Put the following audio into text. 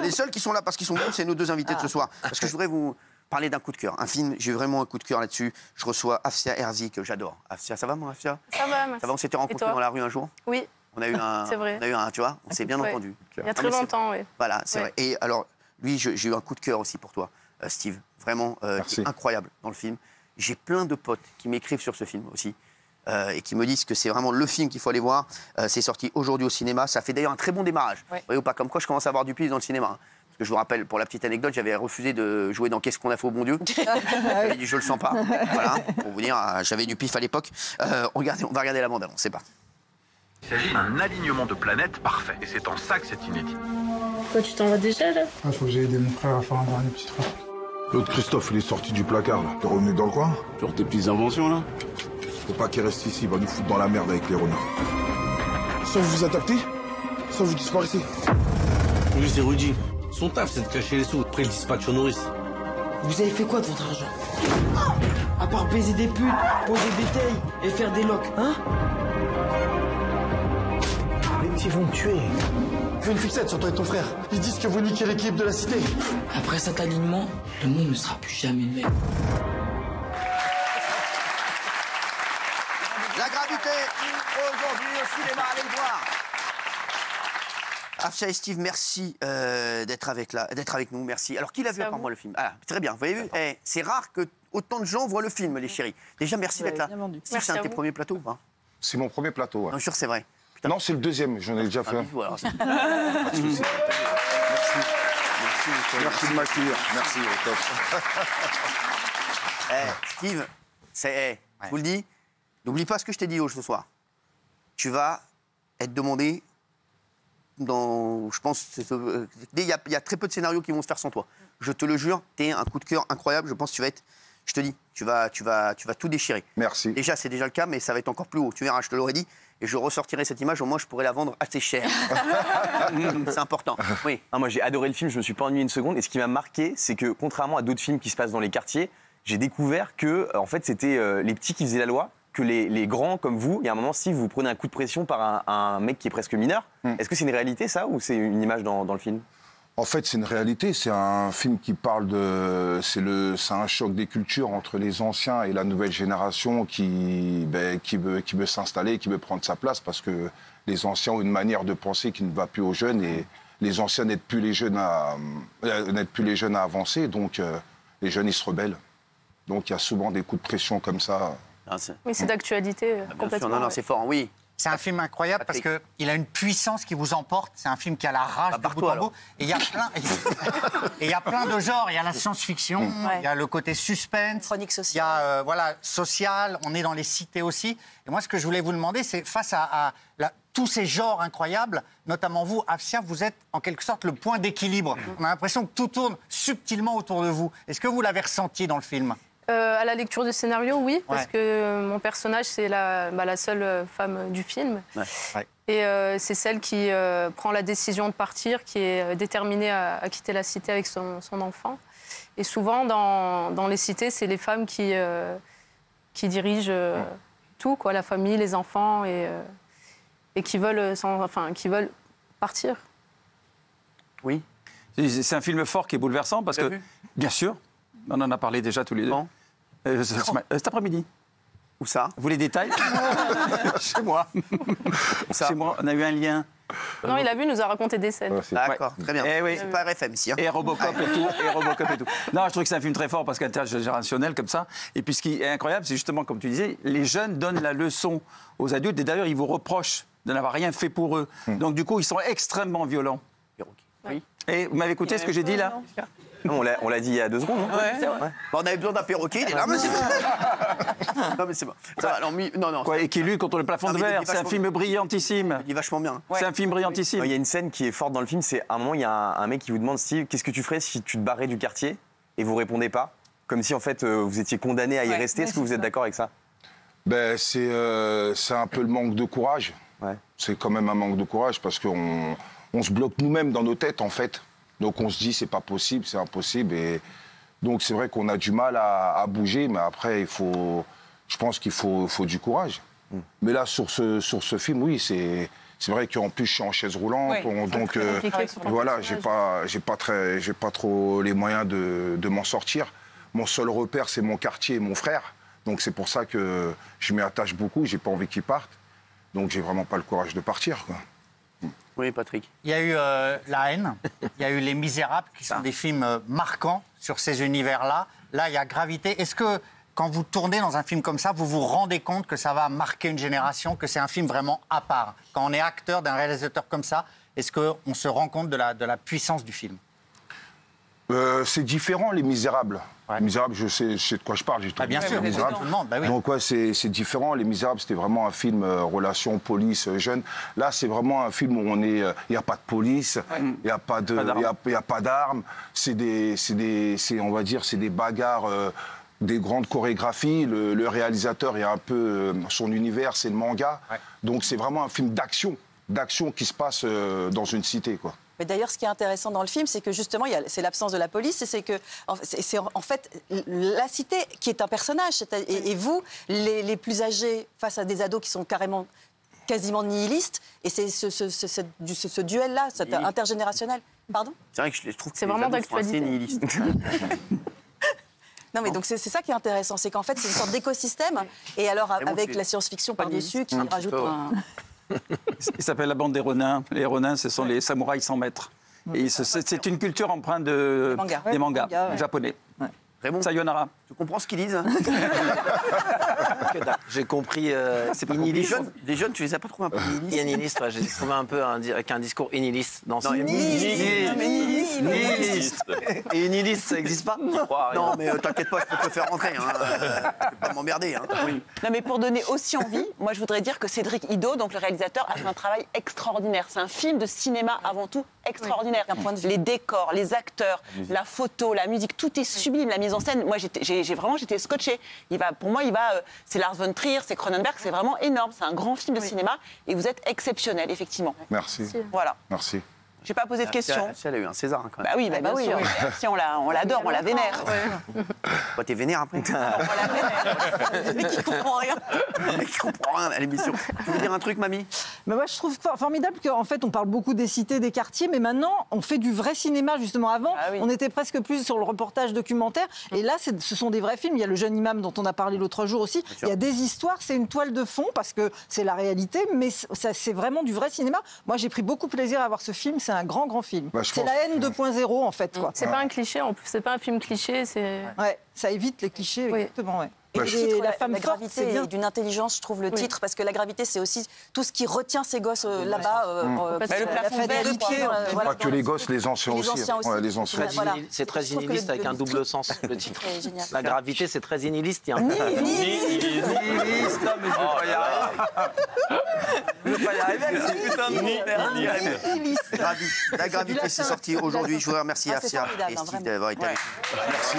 Les seuls qui sont là parce qu'ils sont bons, c'est nos deux invités de ce soir. Parce que je voudrais vous parler d'un coup de cœur. Un film, j'ai vraiment un coup de cœur là-dessus. Je reçois Afsia Herzi, que j'adore. Afsia, ça va, mon Afsia? Ça va, merci. Ça va, on s'était rencontrés dans la rue un jour? Oui. On a eu un, c'est vrai. On a eu un, tu vois, on s'est bien entendu. Il y a très longtemps, oui. Voilà, c'est vrai. Et alors, lui, j'ai eu un coup de cœur aussi pour toi, Steve. Vraiment incroyable dans le film. J'ai plein de potes qui m'écrivent sur ce film aussi. Et qui me disent que c'est vraiment le film qu'il faut aller voir. C'est sorti aujourd'hui au cinéma. Ça fait d'ailleurs un très bon démarrage. Vous voyez ou pas, comme quoi je commence à avoir du pif dans le cinéma. Hein. Parce que je vous rappelle, pour la petite anecdote, j'avais refusé de jouer dans Qu'est-ce qu'on a fait au bon Dieu. J'avais dit je le sens pas. Voilà, pour vous dire, j'avais du pif à l'époque. On va regarder la bande-annonce, c'est parti. Il s'agit d'un alignement de planètes parfait. Et c'est en ça que c'est inédit. Quoi, tu t'en vas déjà, là? Il faut que j'aille aider mon frère à faire un dernier petit truc. L'autre Christophe, il est sorti du placard, là. T'es revenu dans le coin? Sur tes petites inventions, là? Faut pas qu'il reste ici, il va nous foutre dans la merde avec les renards. Soit vous vous adaptez, soit vous disparaissez. Lui, c'est Rudy. Son taf, c'est de cacher les sous. Après, il dispatche au nourrice. Vous avez fait quoi de votre argent? À part baiser des putes, poser des tailles et faire des locks, hein? Les petits vont me tuer. Fais une fixette sur toi et ton frère. Ils disent que vous niquez l'équipe de la cité. Après cet alignement, le monde ne sera plus jamais le même. La gravité, aujourd'hui au cinéma, allez le voir. Afsia et Steve, merci d'être avec nous, merci. Alors, qui l'a vu à part moi le film? Ah, très bien, vous avez vu, c'est rare que autant de gens voient le film, les chéris. Déjà, merci d'être là. Steve, c'est un de tes premiers plateaux ou pas? C'est mon premier plateau, ouais. Non, sûr, c'est vrai. Putain. Non, c'est le deuxième, j'en ai déjà fait un. Voilà, Pas de soucis. Merci de m'accueillir. Merci, au top. Steve, je vous le dis, n'oublie pas ce que je t'ai dit ce soir. Tu vas être demandé dans... Je pense... Il y a très peu de scénarios qui vont se faire sans toi. Je te le jure, t'es un coup de cœur incroyable. Je pense que tu vas être... Je te dis, tu vas tout déchirer. Merci. Déjà, c'est déjà le cas, mais ça va être encore plus haut. Tu verras, je te l'aurais dit. Et je ressortirai cette image, au moins je pourrais la vendre assez cher. C'est important. Oui. Ah, moi, j'ai adoré le film, je me suis pas ennuyé une seconde. Et ce qui m'a marqué, c'est que contrairement à d'autres films qui se passent dans les quartiers, j'ai découvert que, en fait, c'était les petits qui faisaient la loi, que les grands comme vous, il y a un moment, si vous prenez un coup de pression par un mec qui est presque mineur, est-ce que c'est une réalité ça ou c'est une image dans le film? En fait, c'est une réalité. C'est un film qui parle de... C'est un choc des cultures entre les anciens et la nouvelle génération qui veut s'installer, qui veut prendre sa place parce que les anciens ont une manière de penser qui ne va plus aux jeunes et les anciens n'aident plus les jeunes à avancer. Donc, les jeunes, ils se rebellent. Donc, il y a souvent des coups de pression comme ça. Oui, c'est d'actualité complètement. Non, c'est fort, oui. C'est un film incroyable parce qu'il a une puissance qui vous emporte. C'est un film qui a la rage de bout en bout. Et il y a plein de genres. Il y a la science-fiction, il y a le côté suspense, chronique sociale. Il y a social. On est dans les cités aussi. Et moi, ce que je voulais vous demander, c'est face à tous ces genres incroyables, notamment vous, Afsia, vous êtes en quelque sorte le point d'équilibre. On a l'impression que tout tourne subtilement autour de vous. Est-ce que vous l'avez ressenti dans le film ? À la lecture du scénario, oui, parce que mon personnage, c'est la seule femme du film. Ouais. Et c'est celle qui prend la décision de partir, qui est déterminée à quitter la cité avec son enfant. Et souvent, dans les cités, c'est les femmes qui dirigent tout, quoi, la famille, les enfants, et qui veulent partir. Oui. C'est un film fort qui est bouleversant, parce que, bien sûr, on en a parlé déjà tous les deux. Cet après-midi. Où ça? Vous les détails? Chez moi. Chez moi, on a eu un lien. Non, il a vu, il nous a raconté des scènes. D'accord, très bien. Oui. C'est pas RFM ici. Hein. Et Robocop et tout. Non, je trouve que c'est un film très fort parce qu'intergénérationnel comme ça. Et puis ce qui est incroyable, c'est justement, comme tu disais, les jeunes donnent la leçon aux adultes. Et d'ailleurs, ils vous reprochent de n'avoir rien fait pour eux. Donc du coup, ils sont extrêmement violents. Oui. Et vous m'avez écouté ce que j'ai dit là? Non, on l'a dit il y a 2 secondes. On avait besoin d'un perroquet, il est là, mais c'est bon. Non, mais c'est bon. Ça va, alors, non. Quoi, et qui lutte contre le plafond de verre. C'est un film brillantissime. Il est vachement bien. C'est un film brillantissime. Il y a une scène qui est forte dans le film, c'est à un moment, il y a un mec qui vous demande, Steve, qu'est-ce que tu ferais si tu te barrais du quartier et vous répondez pas? Comme si en fait vous étiez condamné à y rester. Est-ce que vous êtes d'accord avec ça? C'est un peu le manque de courage. Ouais. C'est quand même un manque de courage parce qu'on se bloque nous-mêmes dans nos têtes en fait. Donc on se dit c'est pas possible, c'est impossible. Et donc c'est vrai qu'on a du mal à bouger, mais après je pense qu'il faut du courage. Mais là sur ce film, oui, c'est C'est vrai qu'en plus, je suis en chaise roulante, donc voilà, j'ai pas trop les moyens de m'en sortir. Mon seul repère, c'est mon quartier et mon frère. Donc c'est pour ça que je m'y attache beaucoup, j'ai pas envie qu'ils partent. Donc j'ai vraiment pas le courage de partir, quoi. Oui, Patrick. Il y a eu La haine, il y a eu Les Misérables, qui sont des films marquants sur ces univers-là. Là, il y a Gravité. Est-ce que, quand vous tournez dans un film comme ça, vous vous rendez compte que ça va marquer une génération, que c'est un film vraiment à part? Quand on est acteur d'un réalisateur comme ça, est-ce qu'on se rend compte de la puissance du film? C'est différent, Les Misérables. Ouais. Les Misérables, je sais de quoi je parle. Bien sûr, Les Misérables. Donc c'est différent. Les Misérables, c'était vraiment un film relation police-jeune. Là, c'est vraiment un film où on est, il n'y a pas de police, il n'y a pas d'armes. On va dire, c'est des bagarres, des grandes chorégraphies. Le réalisateur est un peu son univers, c'est le manga. Ouais. Donc c'est vraiment un film d'action qui se passe dans une cité, quoi. Mais d'ailleurs, ce qui est intéressant dans le film, c'est que justement, c'est l'absence de la police, et c'est que c'est en fait la cité qui est un personnage. Et vous, les plus âgés, face à des ados qui sont quasiment nihilistes, et c'est ce duel-là, cet intergénérationnel. Pardon ? C'est vrai que je trouve que c'est vraiment d'actualité. Nihiliste. Non, mais donc c'est ça qui est intéressant, c'est qu'en fait, c'est une sorte d'écosystème, et alors avec la science-fiction par-dessus qui rajoute un... Il s'appelle La Bande des Ronins. Les Ronins, ce sont les samouraïs sans maître. Et c'est une culture empreinte des mangas japonais. Raymond, sayonara. Tu comprends ce qu'ils disent, hein? J'ai compris. C'est pas des jeunes, tu les as pas trouvés un peu nihilistes? Nihiliste, j'ai trouvé un peu avec un discours nihiliste dans ce film. Nihiliste. Et nihiliste, ça n'existe pas? Non, mais t'inquiète pas, je peux te faire rentrer. Hein. Tu peux pas m'emmerder. Hein. Oui. Non, mais pour donner aussi envie, moi je voudrais dire que Cédric Ido, donc le réalisateur, a fait un travail extraordinaire. C'est un film de cinéma avant tout extraordinaire. Les décors, les acteurs, la photo, la musique, tout est sublime. La mise en scène, moi j'étais scotché. Pour moi, c'est Lars von Trier, c'est Cronenberg, c'est vraiment énorme. C'est un grand film de cinéma et vous êtes exceptionnel, effectivement. Merci. Voilà. Merci. Je n'ai pas posé de questions. Elle a eu un César, quand même. Bah oui, bien sûr. Si on l'adore, on la vénère. Bah, t'es vénère après. On la vénère. Mais qui comprend rien. Mais qui comprend rien à l'émission. Tu veux dire un truc, mamie? Mais moi, je trouve formidable qu'en fait, on parle beaucoup des cités, des quartiers, mais maintenant, on fait du vrai cinéma, justement. Avant, on était presque plus sur le reportage documentaire. Et là, ce sont des vrais films. Il y a Le Jeune Imam, dont on a parlé l'autre jour aussi. Il y a des histoires, c'est une toile de fond, parce que c'est la réalité, mais c'est vraiment du vrai cinéma. Moi, j'ai pris beaucoup de plaisir à voir ce film. C'est un grand film. C'est la haine 2.0 en fait. C'est pas un cliché, en plus, c'est pas un film cliché. Ouais, ça évite les clichés, exactement. Ouais. Et le titre, la gravité et d'une intelligence, je trouve le titre, parce que la gravité, c'est aussi tout ce qui retient ces gosses là-bas. Le plafond vert, pas que les gosses, les anciens aussi. Les anciens. C'est très nihiliste avec un double sens, le titre. La gravité, c'est très nihiliste. Nihiliste, non mais je vais pas y arriver. La gravité, c'est sorti aujourd'hui. Je voudrais remercier Afsia et Steve d'avoir été avec nous. Merci.